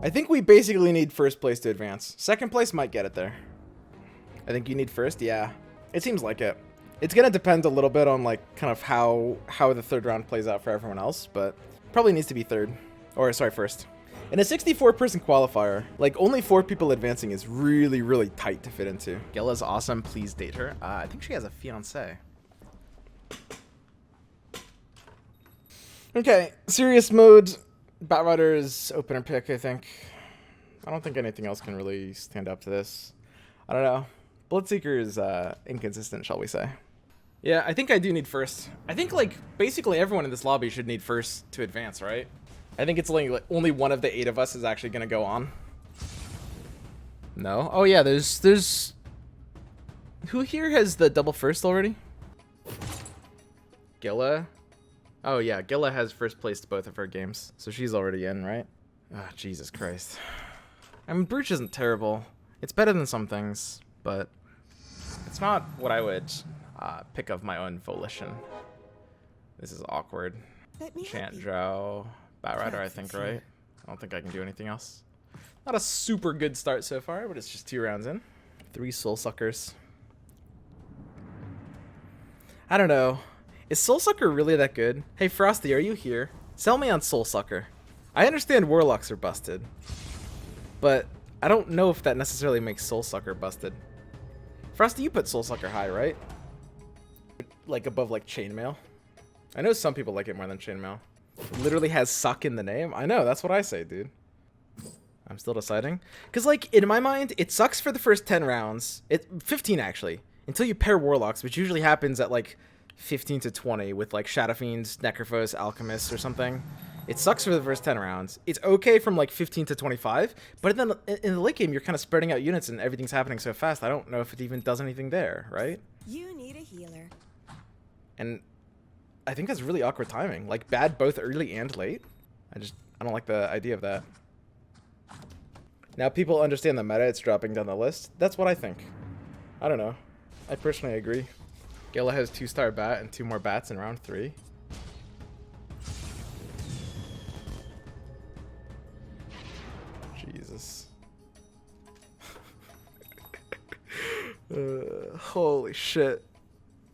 I think we basically need first place to advance. Second place might get it there. I think you need first, yeah. It seems like it. It's gonna depend a little bit on like kind of how the third round plays out for everyone else, but probably needs to be third. Or sorry, first. In a 64-person qualifier, like only 4 people advancing is really, really tight to fit into. Gilla's awesome, please date her. I think she has a fiance. Okay, serious mode. Batrider is opener pick, I think. I don't think anything else can really stand up to this. I don't know. Bloodseeker is inconsistent, shall we say. Yeah, I think I do need first. I think, like, basically everyone in this lobby should need first to advance, right? I think it's only one of the 8 of us is actually going to go on. No? Oh, yeah, there's... Who here has the double first already? Gilla? Oh, yeah, Gilla has first placed both of her games, so she's already in, right? Ah, Jesus Christ. I mean, Brooch isn't terrible. It's better than some things, but it's not what I would pick of my own volition. This is awkward. Chant Drow, Batrider, I think, right? I don't think I can do anything else. Not a super good start so far, but it's just 2 rounds in. 3 Soul Suckers. I don't know. Is Soul Sucker really that good? Hey, Frosty, are you here? Sell me on Soul Sucker. I understand Warlocks are busted, but I don't know if that necessarily makes Soul Sucker busted. Frosty, you put Soul Sucker high, right? Like above like Chainmail. I know some people like it more than Chainmail. It literally has suck in the name. I know, that's what I say, dude. I'm still deciding. Because like, in my mind, it sucks for the first 10 rounds. 15 actually. Until you pair Warlocks, which usually happens at like 15 to 20 with like Shadow Fiends, Necrophos, Alchemists or something. It sucks for the first 10 rounds. It's okay from like 15 to 25, but then in the late game, you're kind of spreading out units and everything's happening so fast. I don't know if it even does anything there, right? You need a healer. And I think that's really awkward timing. Like bad both early and late. I don't like the idea of that. Now people understand the meta, it's dropping down the list. That's what I think. I don't know. I personally agree. Gilla has 2-star bat and 2 more bats in round 3. Jesus. Holy shit.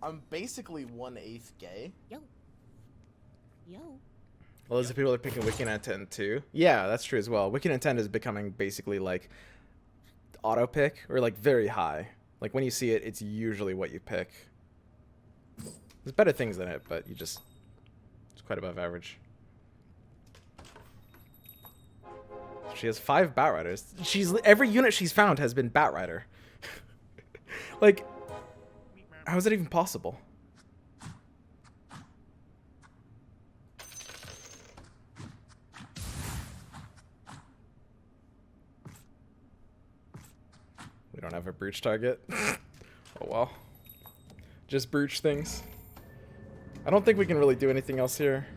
I'm basically 1/8 gay. Yo. Yo. Well, those people are picking Wicked Intent too. Yeah, that's true as well. Wicked Intent is becoming basically like auto pick or like very high. Like when you see it, it's usually what you pick. There's better things than it, but it's quite above average. She has 5 Batriders. Every unit she's found has been Batrider. Like, how is that even possible? We don't have a Brooch target. Oh well. Just Brooch things. I don't think we can really do anything else here.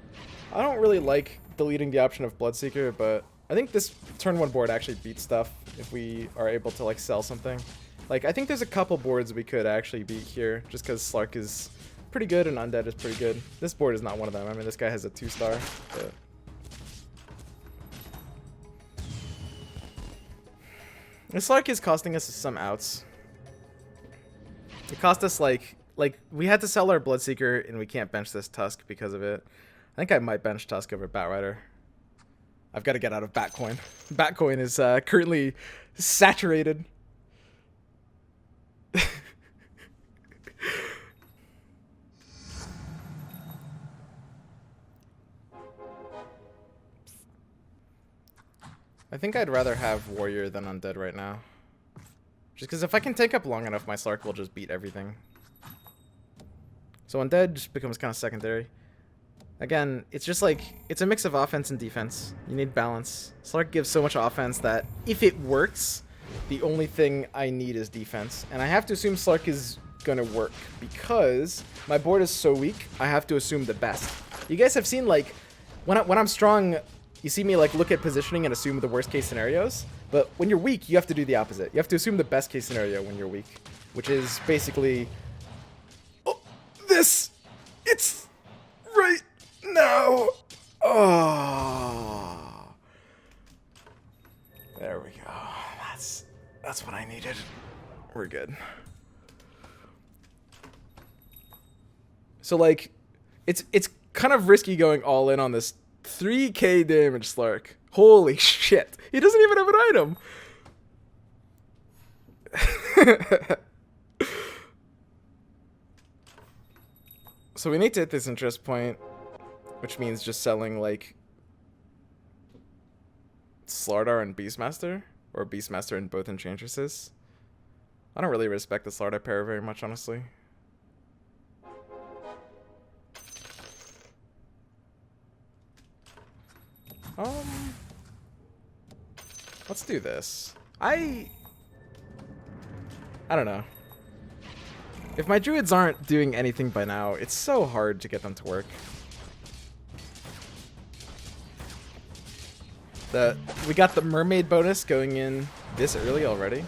I don't really like deleting the option of Bloodseeker, but I think this turn 1 board actually beats stuff if we are able to like sell something. Like, I think there's a couple boards we could actually beat here, just because Slark is pretty good and Undead is pretty good. This board is not one of them. I mean, this guy has a 2-star, but... This Slark is costing us some outs. It cost us like we had to sell our Bloodseeker and we can't bench this Tusk because of it. I think I might bench Tusk over Batrider. I've got to get out of Batcoin. Batcoin is currently saturated. I think I'd rather have Warrior than Undead right now. Just because if I can take up long enough, my Slark will just beat everything. So Undead just becomes kind of secondary. Again, it's just like, it's a mix of offense and defense. You need balance. Slark gives so much offense that if it works, the only thing I need is defense. And I have to assume Slark is gonna work because my board is so weak, I have to assume the best. You guys have seen, like, when I'm strong, you see me like look at positioning and assume the worst case scenarios, but when you're weak, you have to do the opposite. You have to assume the best case scenario when you're weak, which is basically, oh, this, it's right now. Oh. We're good. So, like, it's kind of risky going all in on this 3k damage Slark. Holy shit. He doesn't even have an item. So we need to hit this interest point, which means just selling, like, Slardar and Beastmaster, or Beastmaster and both Enchantresses. I don't really respect the Slardar pair very much, honestly. Let's do this. I don't know. If my druids aren't doing anything by now, it's so hard to get them to work. We got the mermaid bonus going in this early already.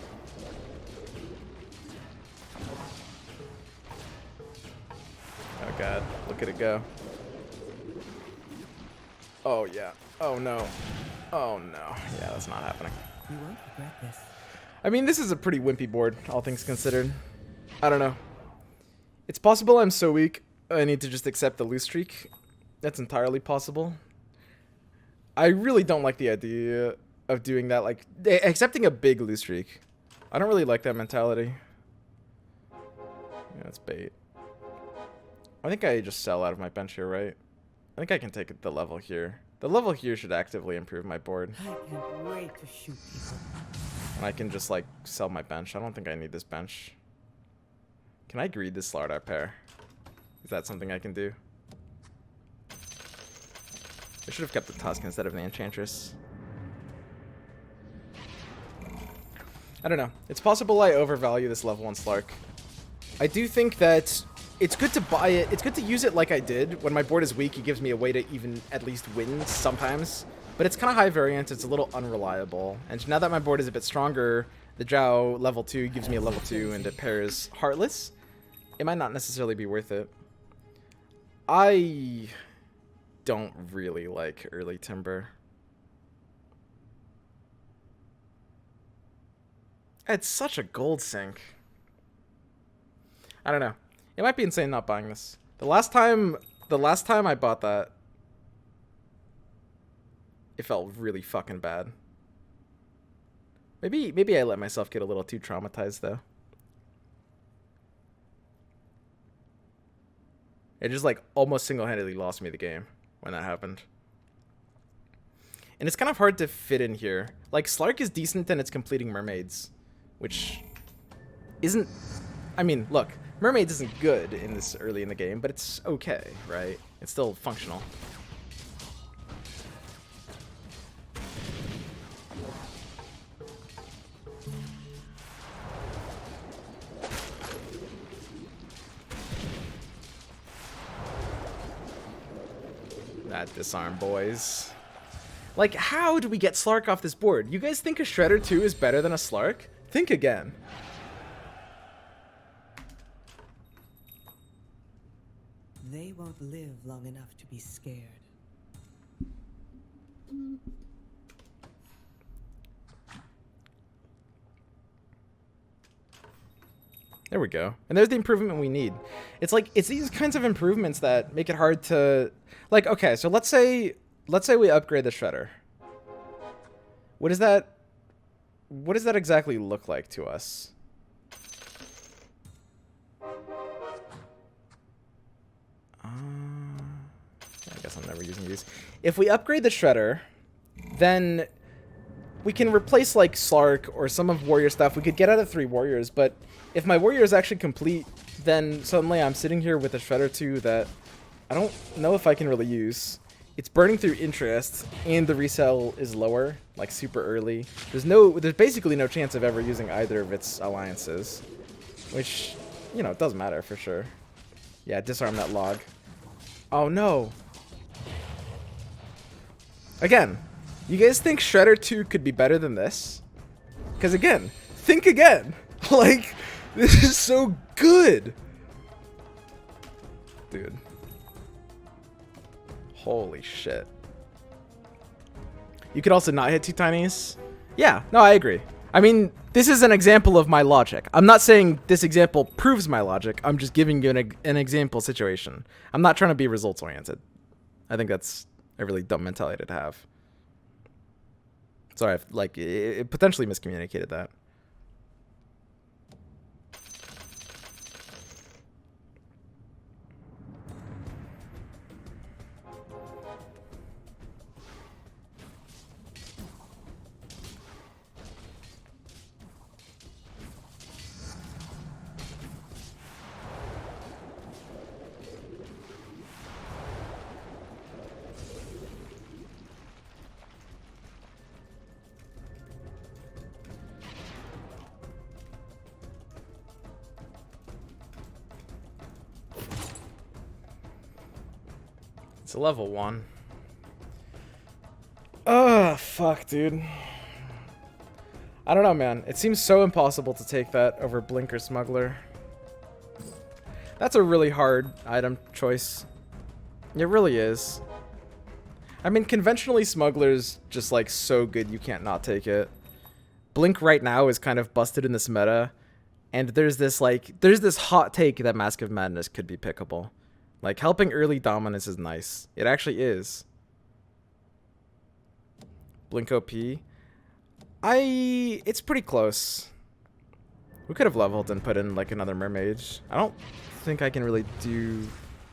Oh god, look at it go. Oh yeah. Oh no. Oh no. Yeah, that's not happening. You won't regret this. I mean, this is a pretty wimpy board, all things considered. I don't know. It's possible I'm so weak, I need to just accept the lose streak. That's entirely possible. I really don't like the idea of doing that, like, accepting a big lose streak. I don't really like that mentality. Yeah, that's bait. I think I just sell out of my bench here, right? I think I can take the level here. The level here should actively improve my board. I can't wait to shoot people. And I can just, like, sell my bench. I don't think I need this bench. Can I greed this Slardar pair? Is that something I can do? I should have kept the Tusk instead of the Enchantress. I don't know. It's possible I overvalue this level 1 Slark. I do think that it's good to buy it. It's good to use it like I did. When my board is weak, it gives me a way to even at least win sometimes. But it's kind of high variance. It's a little unreliable. And now that my board is a bit stronger, the Drow level 2 gives me a level 2 and it pairs Heartless. It might not necessarily be worth it. I don't really like early Timber. It's such a gold sink. I don't know. It might be insane not buying this. The last time I bought that, it felt really fucking bad. Maybe I let myself get a little too traumatized though. It just like almost single-handedly lost me the game when that happened. And it's kind of hard to fit in here. Like, Slark is decent and it's completing mermaids, which isn't... I mean, look, mermaids isn't good in this early in the game, but it's okay, right? It's still functional. That disarm, boys. Like, how do we get Slark off this board? You guys think a Shredder 2 is better than a Slark? Think again. They won't live long enough to be scared. There we go. And there's the improvement we need. It's like, it's these kinds of improvements that make it hard to... Like, okay, so let's say we upgrade the Shredder. What does that exactly look like to us? I guess I'm never using these. If we upgrade the Shredder, then we can replace, like, Slark or some of Warrior stuff. We could get out of 3 Warriors, but if my Warrior is actually complete, then suddenly I'm sitting here with a Shredder 2 that I don't know if I can really use. It's burning through interest, and the resell is lower, like super early. There's basically no chance of ever using either of its alliances, which, you know, it does matter for sure. Yeah, disarm that log. Oh no. Again, you guys think Shredder 2 could be better than this? Because again, think again. Like, this is so good. Dude. Holy shit. You could also not hit 2 tinies. Yeah, no, I agree. I mean, This is an example of my logic. I'm not saying this example proves my logic. I'm just giving you an example situation. I'm not trying to be results oriented. I think that's a really dumb mentality to have. Sorry, like it potentially miscommunicated that. It's a level 1. Ugh, fuck, dude. I don't know, man. It seems so impossible to take that over Blink or Smuggler. That's a really hard item choice. It really is. I mean, conventionally, Smuggler's just, like, so good you can't not take it. Blink right now is kind of busted in this meta. And there's this hot take that Mask of Madness could be pickable. Like, helping early dominance is nice. It actually is. Blink OP. It's pretty close. We could have leveled and put in, like, another Mermage. I don't think I can really do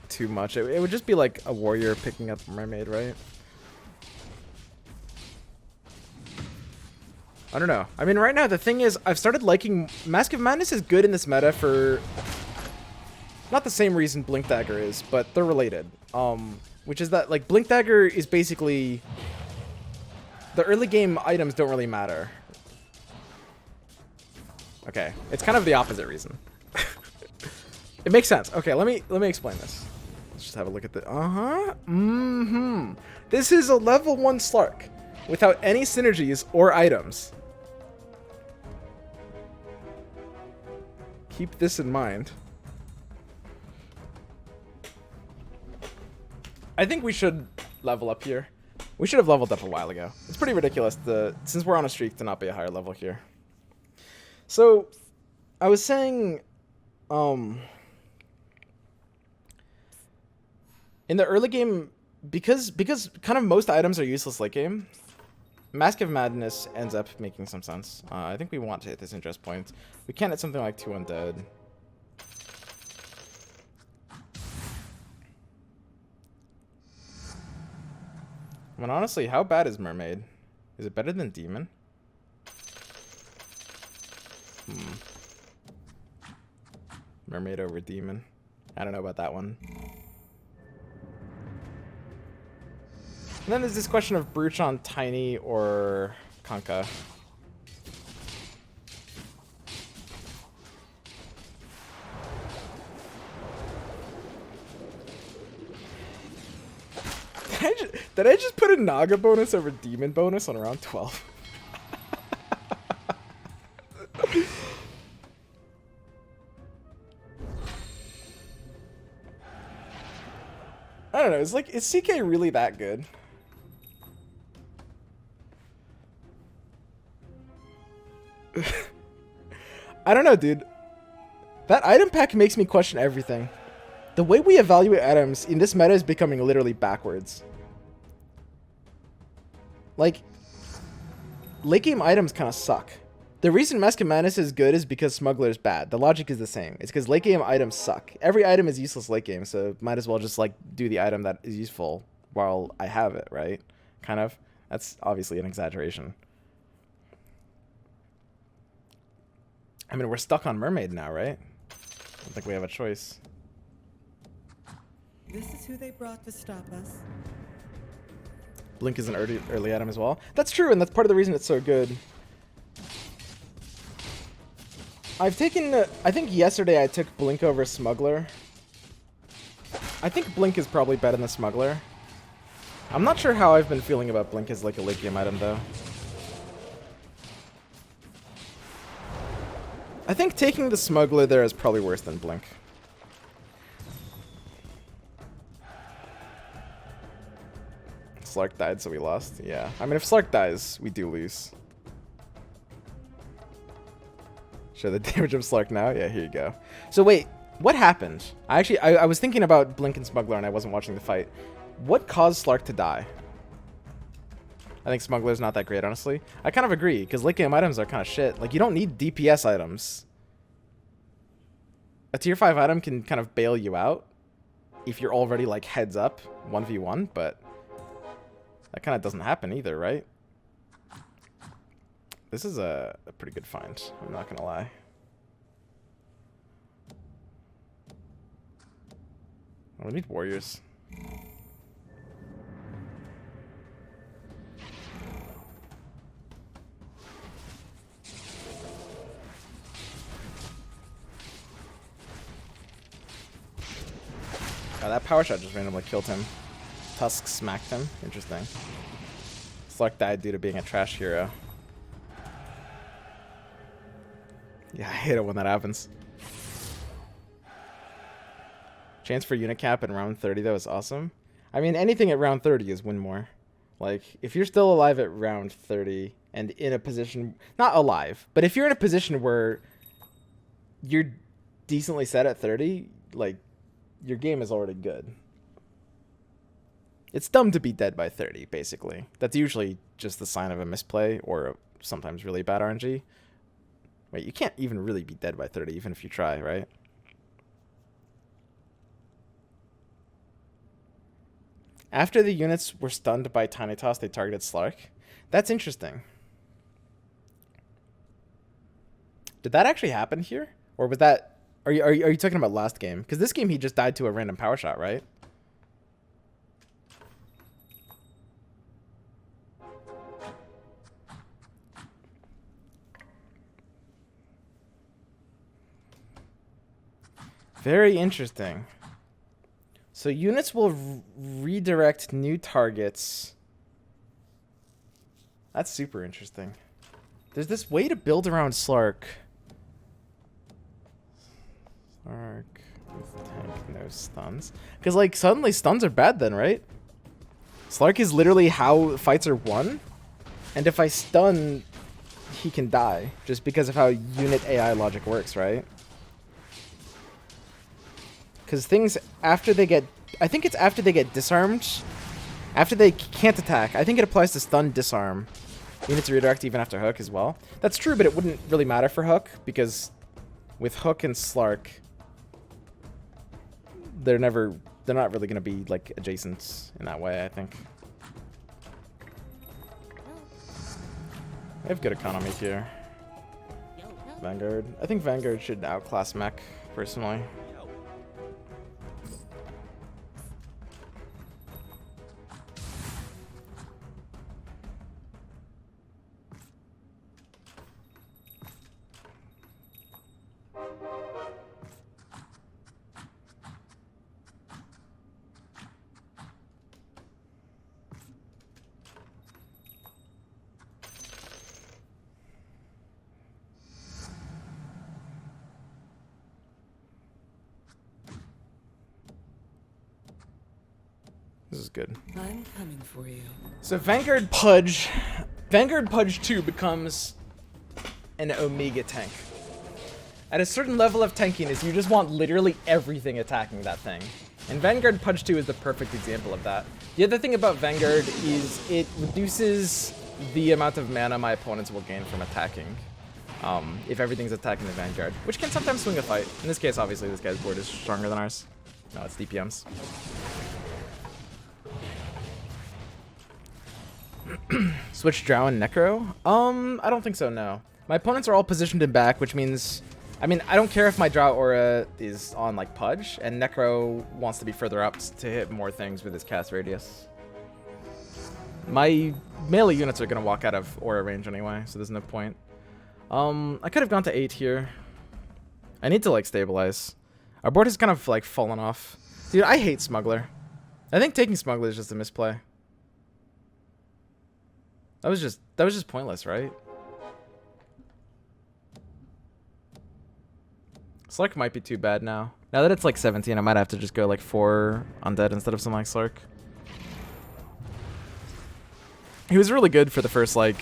too much. It would just be, like, a warrior picking up a Mermaid, right? I don't know. I mean, right now, the thing is, I've started liking... Mask of Madness is good in this meta for... Not the same reason Blink Dagger is, but they're related. Which is that, like, Blink Dagger is basically... The early game items don't really matter. Okay, it's kind of the opposite reason. It makes sense. Okay, let me explain this. Let's just have a look at the... This is a level 1 Slark without any synergies or items. Keep this in mind. I think we should level up here. We should have leveled up a while ago. It's pretty ridiculous since we're on a streak to not be a higher level here. So, I was saying, in the early game, because kind of most items are useless late game, Mask of Madness ends up making some sense. I think we want to hit this interest point. We can't hit something like 2 Undead. I mean, honestly, how bad is Mermaid? Is it better than Demon? Mermaid over Demon. I don't know about that one. And then there's this question of Brooch on Tiny or Kanka. Did I just put a Naga bonus over Demon bonus on around 12? I don't know, is CK really that good? I don't know, dude. That item pack makes me question everything. The way we evaluate items in this meta is becoming literally backwards. Like, late game items kind of suck. The reason Mask of Madness is good is because Smuggler is bad. The logic is the same. It's because late game items suck. Every item is useless late game, so might as well just, like, do the item that is useful while I have it, right? Kind of. That's obviously an exaggeration. I mean, we're stuck on Mermaid now, right? I don't think we have a choice. This is who they brought to stop us. Blink is an early item as well. That's true, and that's part of the reason it's so good. I've taken... I think yesterday I took Blink over Smuggler. I think Blink is probably better than Smuggler. I'm not sure how I've been feeling about Blink as like a late game item, though. I think taking the Smuggler there is probably worse than Blink. Slark died, so we lost. Yeah. I mean, if Slark dies, we do lose. Show the damage of Slark now. Yeah, here you go. So wait, what happened? I was thinking about Blink and Smuggler and I wasn't watching the fight. What caused Slark to die? I think Smuggler's not that great, honestly. I kind of agree, because late game items are kind of shit. Like, you don't need DPS items. A tier 5 item can kind of bail you out if you're already, like, heads up 1v1, but that kind of doesn't happen either, right? This is a pretty good find, I'm not gonna lie. Oh, we need warriors. Oh, that power shot just randomly killed him. Tusk smacked him. Interesting. Slark died due to being a trash hero. Yeah, I hate it when that happens. Chance for unit cap in round 30 though is awesome. I mean, anything at round 30 is win more. Like, if you're still alive at round 30 and in a position... Not alive, but if you're in a position where you're decently set at 30, like, your game is already good. It's dumb to be dead by 30, basically. That's usually just the sign of a misplay or sometimes really bad RNG. Wait, you can't even really be dead by 30, even if you try, right? After the units were stunned by Tiny Toss, they targeted Slark. That's interesting. Did that actually happen here? Or was that... Are you talking about last game? Because this game he just died to a random power shot, right? Very interesting. So units will redirect new targets. That's super interesting. There's this way to build around Slark. Slark with tank, no stuns. Because, like, suddenly stuns are bad then, right? Slark is literally how fights are won. And if I stun, he can die. Just because of how unit AI logic works, right? Because things after they get... I think it's after they get disarmed. After they can't attack. I think it applies to stun, disarm. Units redirect even after Hook as well. That's true, but it wouldn't really matter for Hook. Because with Hook and Slark... They're not really going to be, like, adjacent in that way, I think. They have good economy here. Vanguard. I think Vanguard should outclass Mech, personally. This is good. I'm coming for you. So Vanguard Pudge 2 becomes an Omega tank. At a certain level of tankiness, you just want literally everything attacking that thing. And Vanguard Pudge 2 is the perfect example of that. The other thing about Vanguard is it reduces the amount of mana my opponents will gain from attacking. If everything's attacking the Vanguard, which can sometimes swing a fight. In this case, obviously, this guy's board is stronger than ours. No, it's DPMs. Switch Drow and Necro? I don't think so, no. My opponents are all positioned in back, which means... I mean, I don't care if my Drow aura is on, like, Pudge, and Necro wants to be further up to hit more things with his cast radius. My melee units are going to walk out of aura range anyway, so there's no point. I could have gone to 8 here. I need to, like, stabilize. Our board has kind of, like, fallen off. Dude, I hate Smuggler. I think taking Smuggler is just a misplay. That was just pointless, right? Slark might be too bad now. Now that it's like 17, I might have to just go like 4 undead instead of something like Slark. He was really good for the first like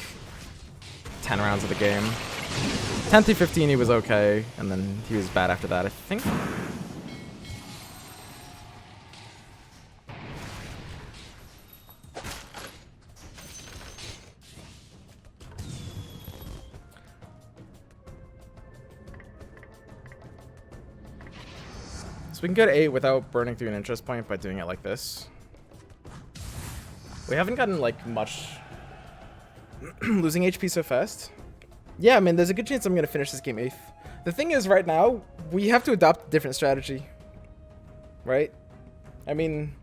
10 rounds of the game. 10 through 15 he was okay, and then he was bad after that, I think. So we can go to 8 without burning through an interest point by doing it like this. We haven't gotten, like, much losing HP so fast. Yeah, I mean, there's a good chance I'm going to finish this game 8th. The thing is, right now, we have to adopt a different strategy. Right? I mean,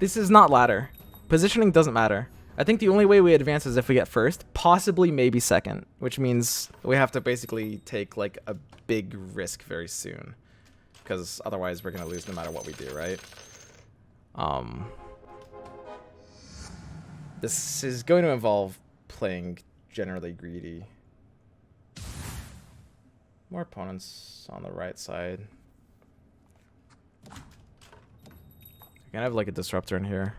this is not ladder. Positioning doesn't matter. I think the only way we advance is if we get first, possibly maybe second, which means we have to basically take, like, a big risk very soon. Because otherwise we're going to lose no matter what we do, right? This is going to involve playing generally greedy. More opponents on the right side. I can have like a disruptor in here.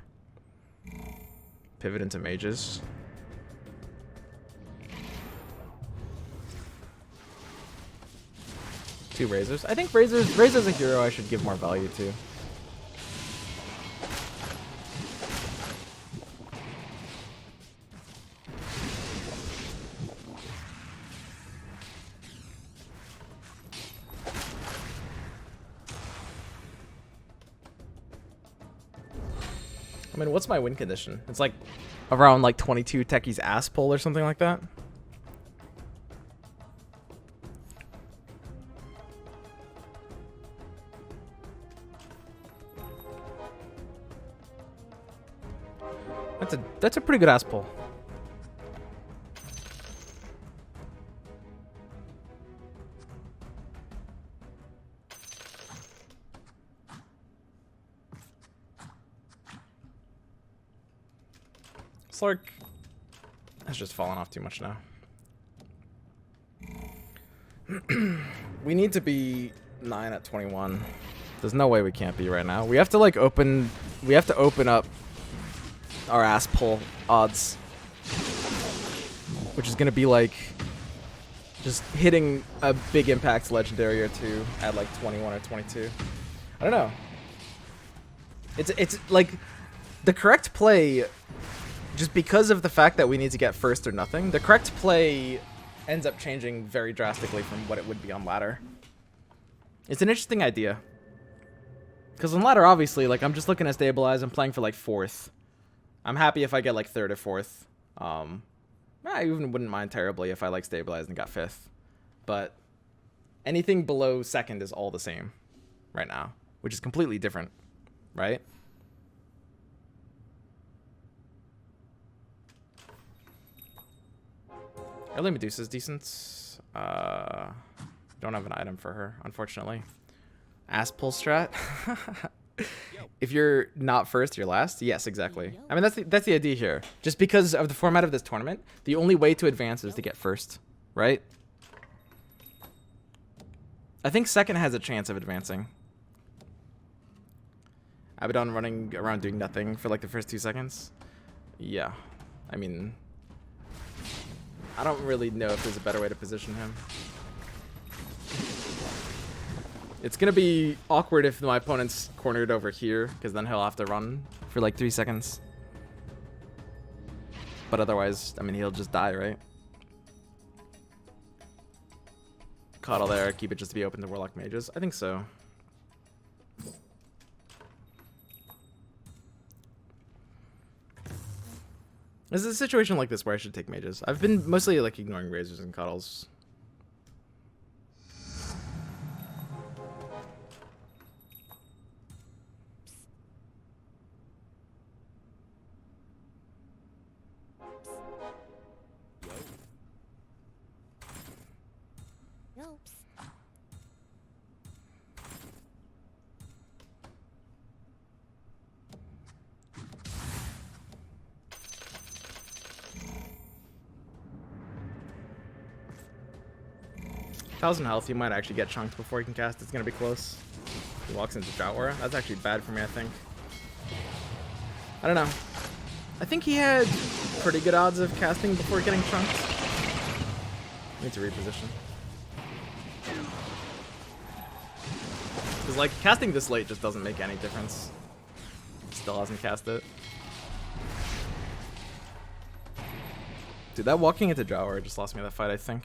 Pivot into mages. Two razors. I think razor's a hero I should give more value to. I mean, what's my win condition? It's like around like 22 Techie's ass pull or something like that. That's a pretty good ass pull. Slark has just fallen off too much now. We need to be 9 at 21. There's no way we can't be right now. We have to like open up our ass pull odds, which is gonna be like just hitting a big impact legendary or two at like 21 or 22. I don't know. It's like the correct play, just because of the fact that we need to get first or nothing, the correct play ends up changing very drastically from what it would be on ladder. It's an interesting idea. Because on ladder, obviously, like I'm just looking to stabilize. I'm playing for like 4th. I'm happy if I get like 3rd or 4th. I even wouldn't mind terribly if I like stabilized and got 5th. But anything below 2nd is all the same right now, which is completely different, right? Early Medusa's decent. Don't have an item for her, unfortunately. Ass pull strat. If you're not first, you're last. Yes, exactly. I mean, that's the idea here. Just because of the format of this tournament, the only way to advance is to get first, right? I think 2nd has a chance of advancing. Abaddon running around doing nothing for like the first 2 seconds. Yeah, I mean, I don't really know if there's a better way to position him. It's going to be awkward if my opponent's cornered over here, because then he'll have to run for like 3 seconds. But otherwise, I mean, he'll just die, right? Coddle there, keep it just to be open to Warlock Mages. I think so. This is a situation like this where I should take mages. I've been mostly like ignoring razors and coddles. Oops. 1,000 health, he might actually get chunked before he can cast. It's gonna be close. He walks into Drought Aura. That's actually bad for me, I think. I don't know. I think he had pretty good odds of casting before getting chunked. Need to reposition. Because, like, casting this late just doesn't make any difference. Still hasn't cast it. Dude, that walking into Drower just lost me that fight, I think.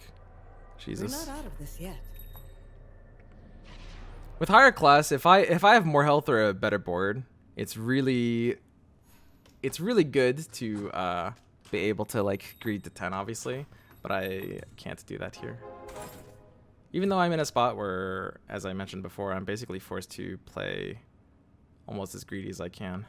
We're Jesus. not out of this yet. With higher class, if I have more health or a better board, it's really good to be able to like greed to 10, obviously, but I can't do that here. Even though I'm in a spot where, as I mentioned before, I'm basically forced to play almost as greedy as I can.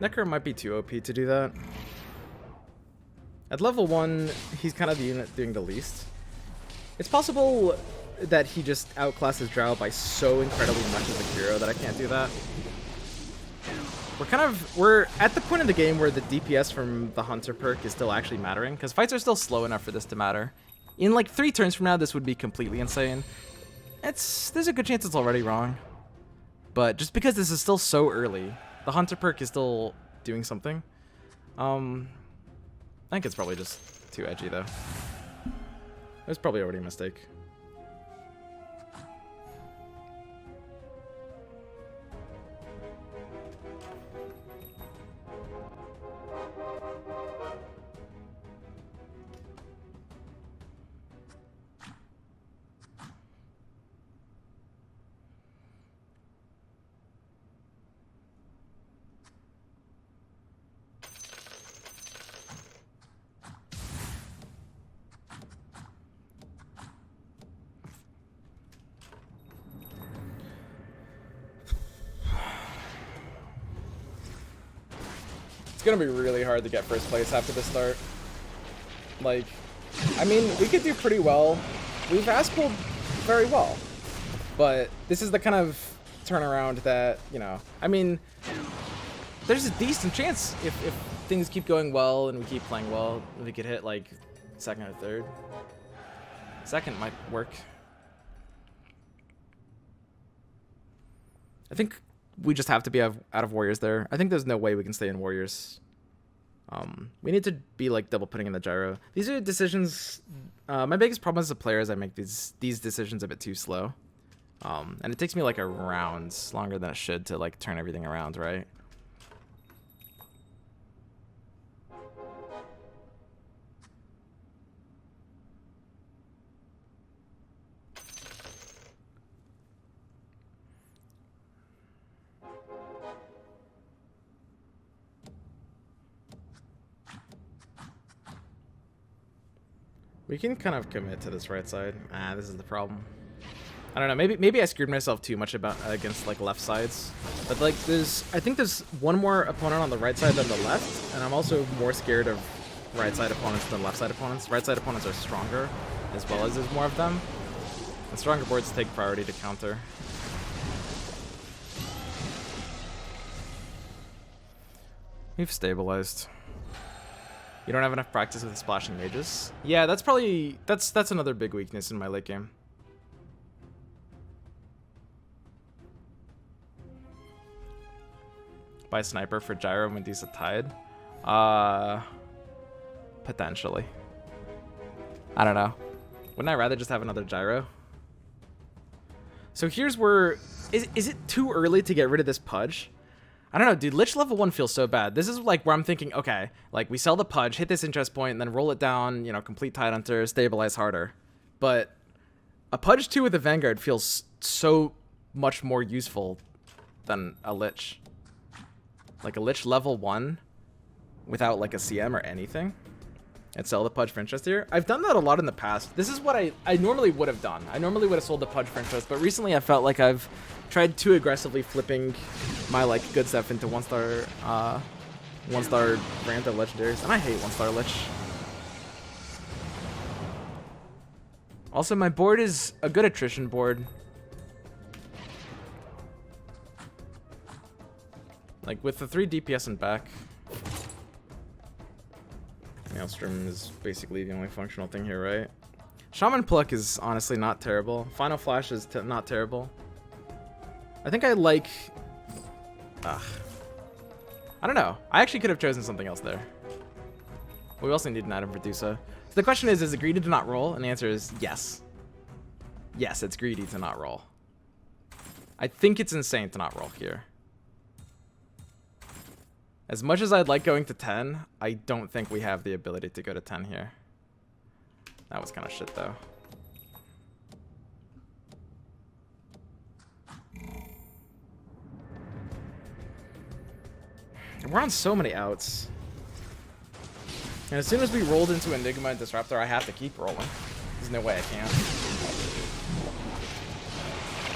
Necro might be too OP to do that. At level 1, he's kind of the unit doing the least. It's possible that he just outclasses Drow by so incredibly much as a hero that I can't do that. We're at the point in the game where the DPS from the Hunter perk is still actually mattering, because fights are still slow enough for this to matter. In like 3 turns from now, this would be completely insane. There's a good chance it's already wrong. But just because this is still so early, the Hunter perk is still doing something. I think it's probably just too edgy, though. It was probably already a mistake. It's gonna be really hard to get first place after the start. Like, I mean, we could do pretty well. We've Aspeled very well. But this is the kind of turnaround that, you know, I mean, there's a decent chance if things keep going well and we keep playing well, we could hit like second or third. Second might work. I think we just have to be out of Warriors there. I think there's no way we can stay in Warriors. We need to be like double putting in the gyro. These are decisions. My biggest problem as a player is I make these decisions a bit too slow. And it takes me like a round longer than it should to like turn everything around, right? We can kind of commit to this right side. This is the problem. I don't know. Maybe I screwed myself too much against like left sides. But like I think there's one more opponent on the right side than the left, and I'm also more scared of right side opponents than left side opponents. Right side opponents are stronger, as well as there's more of them. And stronger boards take priority to counter. We've stabilized. You don't have enough practice with splashing mages. Yeah, that's probably that's another big weakness in my late game. Buy sniper for gyro when these are tied. Potentially. I don't know. Wouldn't I rather just have another gyro? So here's where is it too early to get rid of this pudge? I don't know, dude. Lich level 1 feels so bad. This is like where I'm thinking, okay, like we sell the pudge, hit this interest point, and then roll it down, you know, complete Tidehunter, stabilize harder. But a pudge 2 with a Vanguard feels so much more useful than a Lich. Like a Lich level 1 without like a CM or anything. And sell the pudge for interest here. I've done that a lot in the past. This is what I normally would have done. I normally would have sold the pudge for interest, but recently I felt like I've tried too aggressively flipping my like good stuff into one-star random legendaries, and I hate one-star lich. Also, my board is a good attrition board. Like with the 3 DPS and back. Maelstrom is basically the only functional thing here, right? Shaman Pluck is honestly not terrible. Final Flash is not terrible. I think I like... I don't know. I actually could have chosen something else there. We also need an item for Dusa. So the question is it greedy to not roll? And the answer is yes. Yes, it's greedy to not roll. I think it's insane to not roll here. As much as I'd like going to 10, I don't think we have the ability to go to 10 here. That was kind of shit, though. We're on so many outs. And as soon as we rolled into Enigma and Disruptor, I have to keep rolling. There's no way I can't.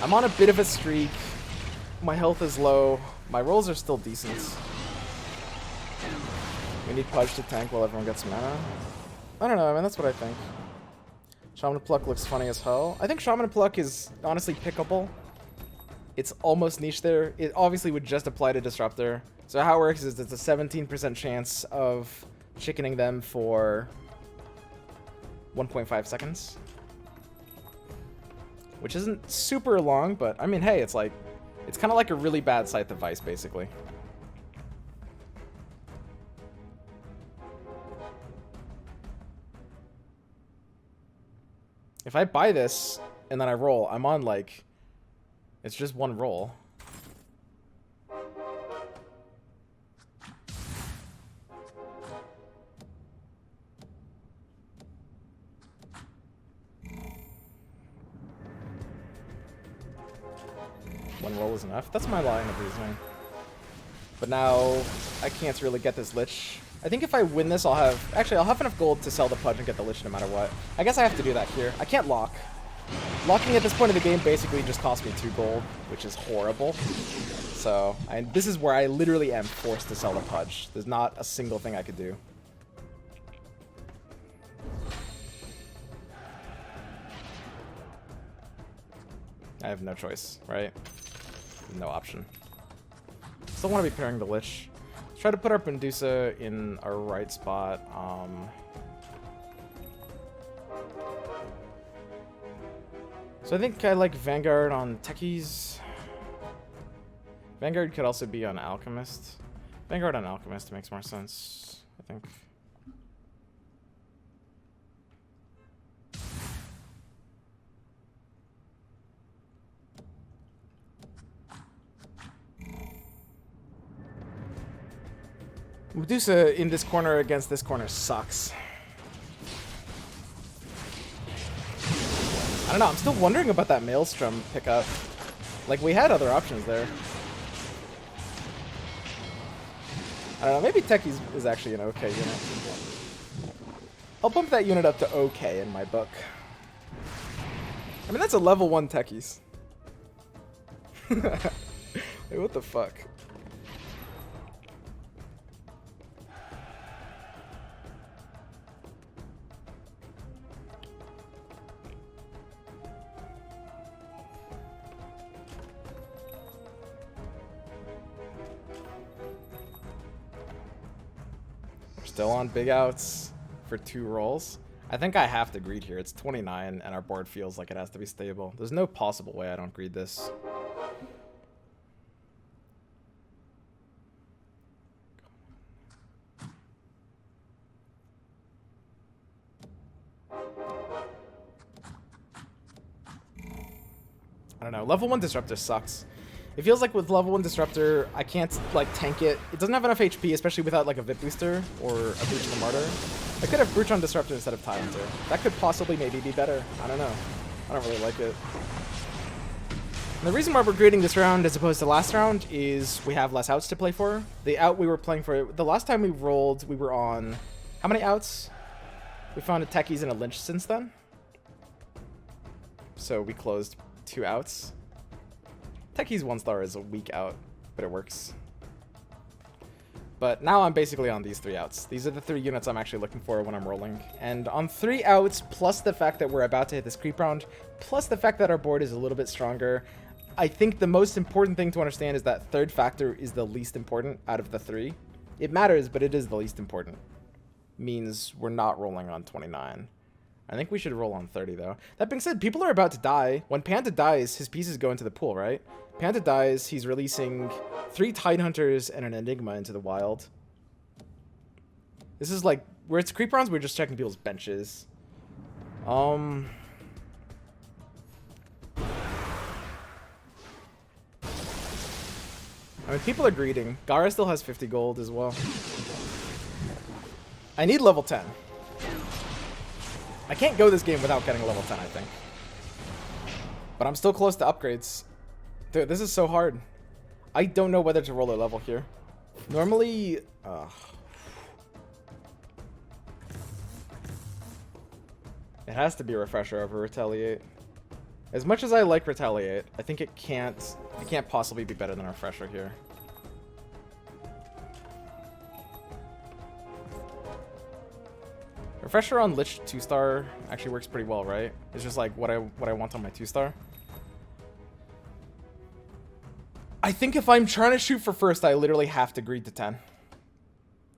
I'm on a bit of a streak. My health is low. My rolls are still decent. We need Pudge to tank while everyone gets mana. I don't know, I mean, that's what I think. Shaman Pluck looks funny as hell. I think Shaman Pluck is honestly pickable. It's almost niche there. It obviously would just apply to Disruptor. So how it works is it's a 17% chance of chickening them for 1.5 seconds. Which isn't super long, but I mean, hey, it's like, it's kind of like a really bad Scythe device, basically. If I buy this and then I roll, I'm on like, it's just one roll. One roll is enough. That's my line of reasoning. But now I can't really get this Lich. I think if I win this, I'll have enough gold to sell the Pudge and get the Lich no matter what. I guess I have to do that here. I can't lock. Locking at this point of the game basically just cost me 2 gold, which is horrible. So, this is where I literally am forced to sell the Pudge. There's not a single thing I could do. I have no choice, right? No option. Still want to be pairing the Lich. Let's try to put our Bendusa in our right spot. So I think I like Vanguard on Techies. Vanguard could also be on Alchemist. Vanguard on Alchemist makes more sense, I think. Medusa in this corner against this corner sucks. I don't know, I'm still wondering about that Maelstrom pickup. Like, we had other options there. I don't know, maybe Techies is actually an okay unit. I'll bump that unit up to okay in my book. I mean, that's a level 1 Techies. Like, what the fuck? Still on big outs for 2 rolls. I think I have to greed here. It's 29 and our board feels like it has to be stable. There's no possible way I don't greed this. I don't know. Level 1 Disruptor sucks. It feels like with level 1 Disruptor, I can't, like, tank it. It doesn't have enough HP, especially without, like, a VIP booster or a Breach of the Martyr. I could have Breach on Disruptor instead of Tyrant. That could possibly maybe be better. I don't know. I don't really like it. And the reason why we're grading this round as opposed to last round is we have less outs to play for. The out we were playing for, the last time we rolled, we were on, how many outs? We found a Techies and a Lynch since then. So we closed 2 outs. Techies 1-star is a weak out, but it works. But now I'm basically on these 3 outs. These are the 3 units I'm actually looking for when I'm rolling. And on 3 outs, plus the fact that we're about to hit this creep round, plus the fact that our board is a little bit stronger, I think the most important thing to understand is that third factor is the least important out of the 3. It matters, but it is the least important. means we're not rolling on 29. I think we should roll on 30, though. That being said, people are about to die. When Panda dies, his pieces go into the pool, right? Panda dies, he's releasing 3 Tidehunters and an Enigma into the wild. This is like, where it's creep rounds, we're just checking people's benches. I mean, people are greeting. Gara still has 50 gold as well. I need level 10. I can't go this game without getting level 10, I think. But I'm still close to upgrades. Dude, this is so hard. I don't know whether to roll a level here. Normally... It has to be Refresher over Retaliate. As much as I like Retaliate, I think it can't possibly be better than Refresher here. Refresher on Lich 2-star actually works pretty well, right? It's just like what I want on my 2-star. I think if I'm trying to shoot for first, I literally have to greed to 10.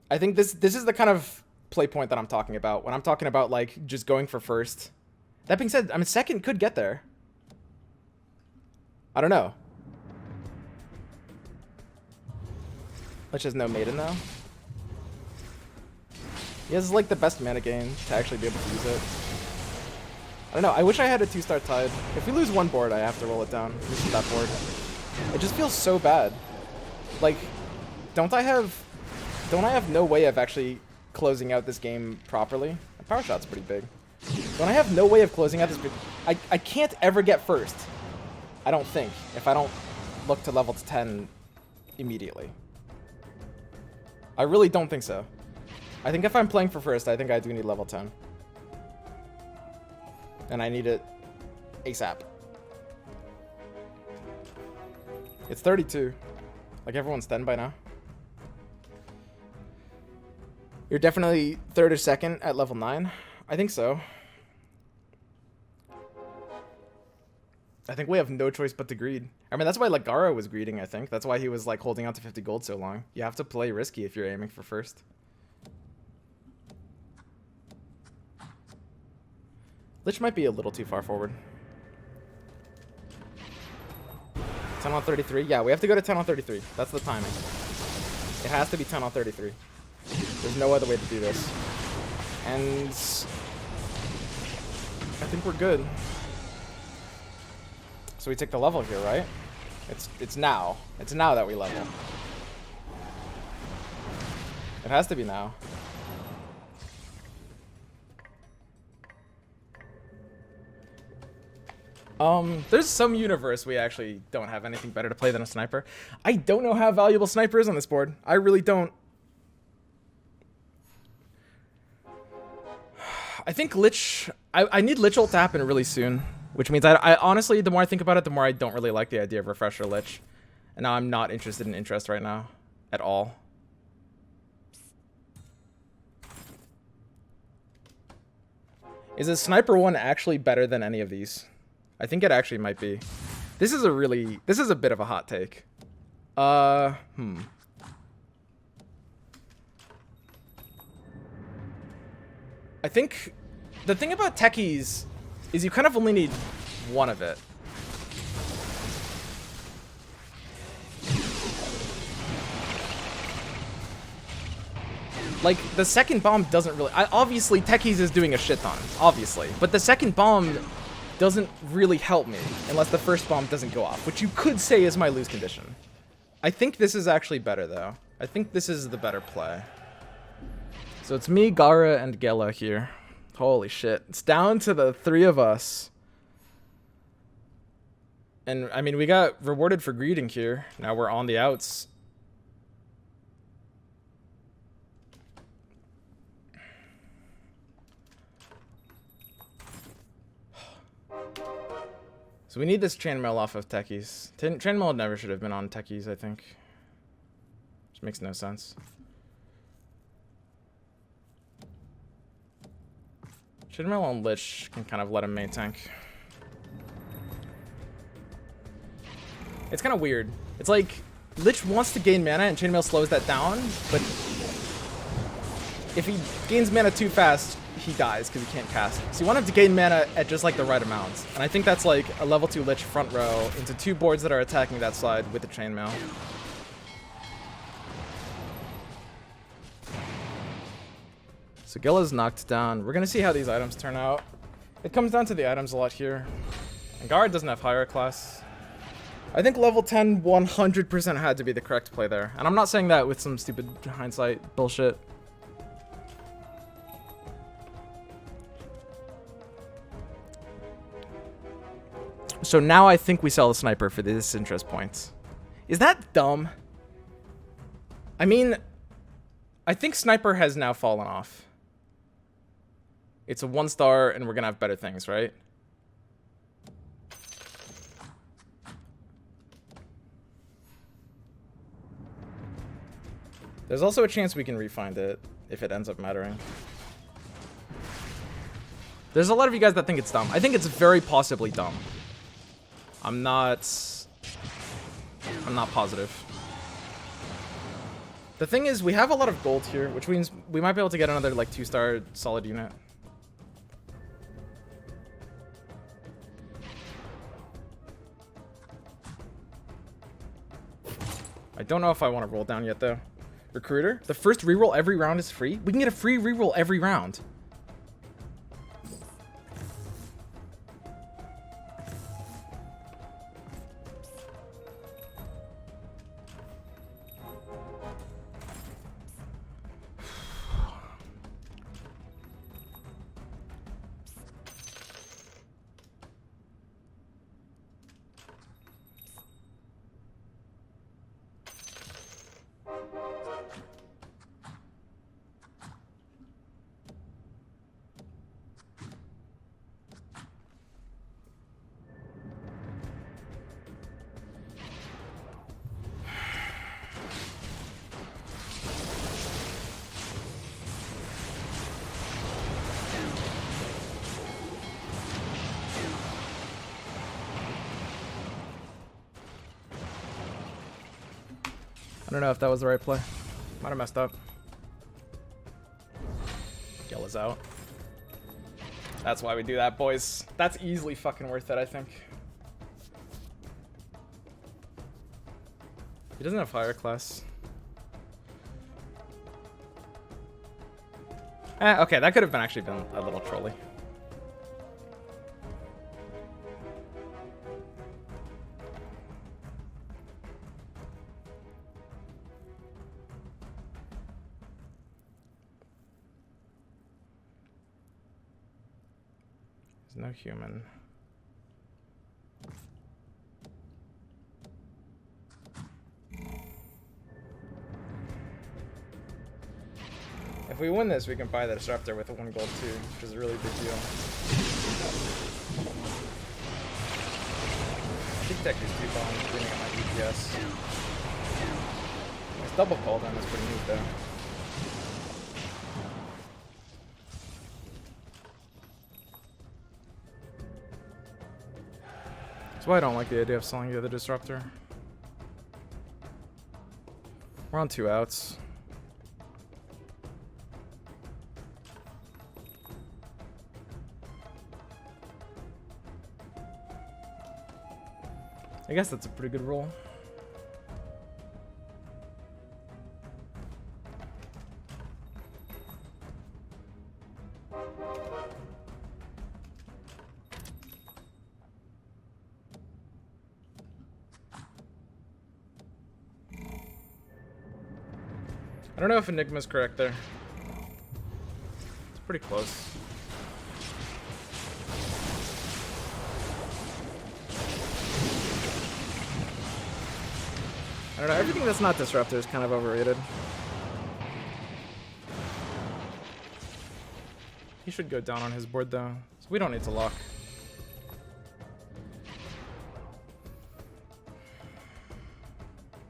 I think this is the kind of play point that I'm talking about when I'm talking about like just going for first. That being said, I mean second could get there. I don't know. Lich has no maiden though. He has like the best mana gain to actually be able to use it. I don't know. I wish I had a 2-star Tide. If we lose one board, I have to roll it down. This is that board. It just feels so bad. Like, don't I have no way of actually closing out this game properly? My power shot's pretty big. Don't I have no way of closing out this? I can't ever get first. I don't think if I don't look to level 10 immediately. I really don't think so. I think if I'm playing for first, I think I do need level 10. And I need it ASAP. It's 32. Like everyone's 10 by now. You're definitely third or second at level 9. I think so. I think we have no choice but to greed. I mean, that's why like Gara was greeding, I think. That's why he was like holding on to 50 gold so long. You have to play risky if you're aiming for first. Lich might be a little too far forward. 10 on 33? Yeah, we have to go to 10 on 33. That's the timing. It has to be 10 on 33. There's no other way to do this. And I think we're good. So we take the level here, right? It's now. It's now that we level. It has to be now. There's some universe we actually don't have anything better to play than a sniper. I don't know how valuable sniper is on this board. I really don't. I think Lich... I need Lich ult to happen really soon. Which means I honestly, the more I think about it, the more I don't really like the idea of Refresher Lich. And now I'm not interested in interest right now. At all. Is a Sniper one actually better than any of these? I think it actually might be. This is a bit of a hot take. I think the thing about techies is you kind of only need one of it. Like, the second bomb doesn't really... obviously, techies is doing a shit ton, obviously. But the second bomb doesn't really help me unless the first bomb doesn't go off, which you could say is my lose condition. I think this is actually better, though. I think this is the better play. So it's me, Gara, and Gela here. Holy shit. It's down to the 3 of us. And, I mean, we got rewarded for greeting here. Now we're on the outs. So we need this chainmail off of techies. Chainmail never should have been on techies, I think. Which makes no sense. Chainmail on Lich can kind of let him main tank. It's kind of weird. It's like Lich wants to gain mana and chainmail slows that down, but if he gains mana too fast, he dies because he can't cast. So you want him to gain mana at just like the right amounts. And I think that's like a level 2 Lich front row into 2 boards that are attacking that side with the chainmail. So Gilla's knocked down. We're going to see how these items turn out. It comes down to the items a lot here. And Guard doesn't have higher class. I think level 10 100% had to be the correct play there. And I'm not saying that with some stupid hindsight bullshit. So now I think we sell the sniper for the disinterest points. Is that dumb? I mean, I think sniper has now fallen off. It's a 1-star and we're gonna have better things, right? There's also a chance we can refind it if it ends up mattering. There's a lot of you guys that think it's dumb. I think it's very possibly dumb. I'm not positive. The thing is, we have a lot of gold here, which means we might be able to get another like 2-star solid unit. I don't know if I want to roll down yet though. Recruiter, the first reroll every round is free. We can get a free reroll every round. I don't know if that was the right play. Might have messed up. Gilla's out. That's why we do that, boys. That's easily fucking worth it, I think. He doesn't have higher class. Okay, that could have actually been a little trolly. No human. If we win this, we can buy the disruptor with a 1 gold too, which is a really big deal. I think tech is 2 bombs, bringing up my DPS. This double call down is pretty neat though. That's why I don't like the idea of selling the other disruptor. We're on 2 outs. I guess that's a pretty good roll. I don't know if Enigma's correct there. It's pretty close. I don't know, everything that's not disruptor is kind of overrated. He should go down on his board though, so we don't need to lock.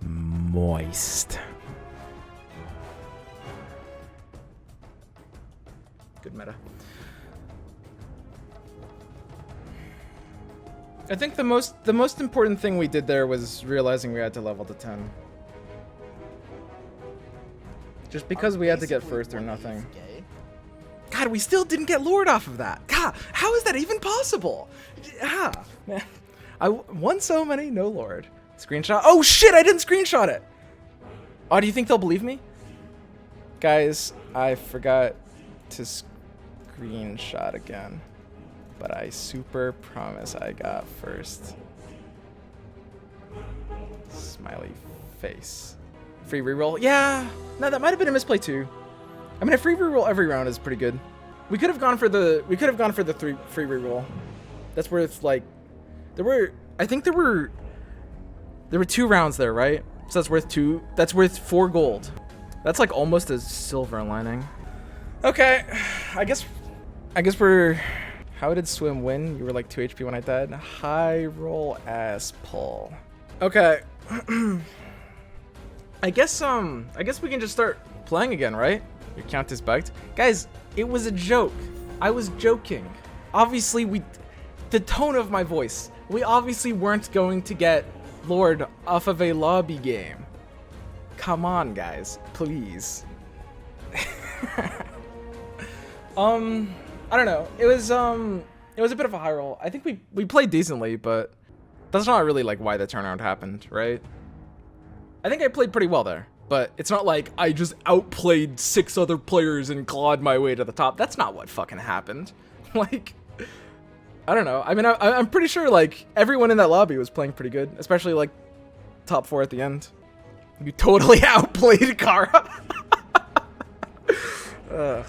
Moist. Good meta. I think the most important thing we did there was realizing we had to level to 10. Just because we had to get first or nothing. God, we still didn't get Lord off of that. God, how is that even possible? Ah, man. I won so many, no Lord. Screenshot. Oh shit, I didn't screenshot it. Oh, do you think they'll believe me? Guys, I forgot to screenshot again. But I super promise I got first. Smiley face. Free reroll? Yeah. No, that might have been a misplay too. I mean, a free reroll every round is pretty good. We could have gone for the free reroll. That's where it's like I think there were 2 rounds there, right? So that's worth 2. That's worth 4 gold. That's like almost a silver lining. Okay. I guess we're how did Swim win? You were like 2 HP when I died. High roll ass pull. Okay. I guess we can just start playing again, right? Your count is bugged. Guys, it was a joke. I was joking. Obviously the tone of my voice. We obviously weren't going to get Lord off of a lobby game. Come on, guys, please. I don't know. It was a bit of a high roll. I think we played decently, but that's not really like why the turnaround happened, right? I think I played pretty well there, but it's not like I just outplayed 6 other players and clawed my way to the top. That's not what fucking happened. Like, I don't know. I mean, I'm pretty sure like everyone in that lobby was playing pretty good, especially like top 4 at the end. You totally outplayed Kara. Ugh.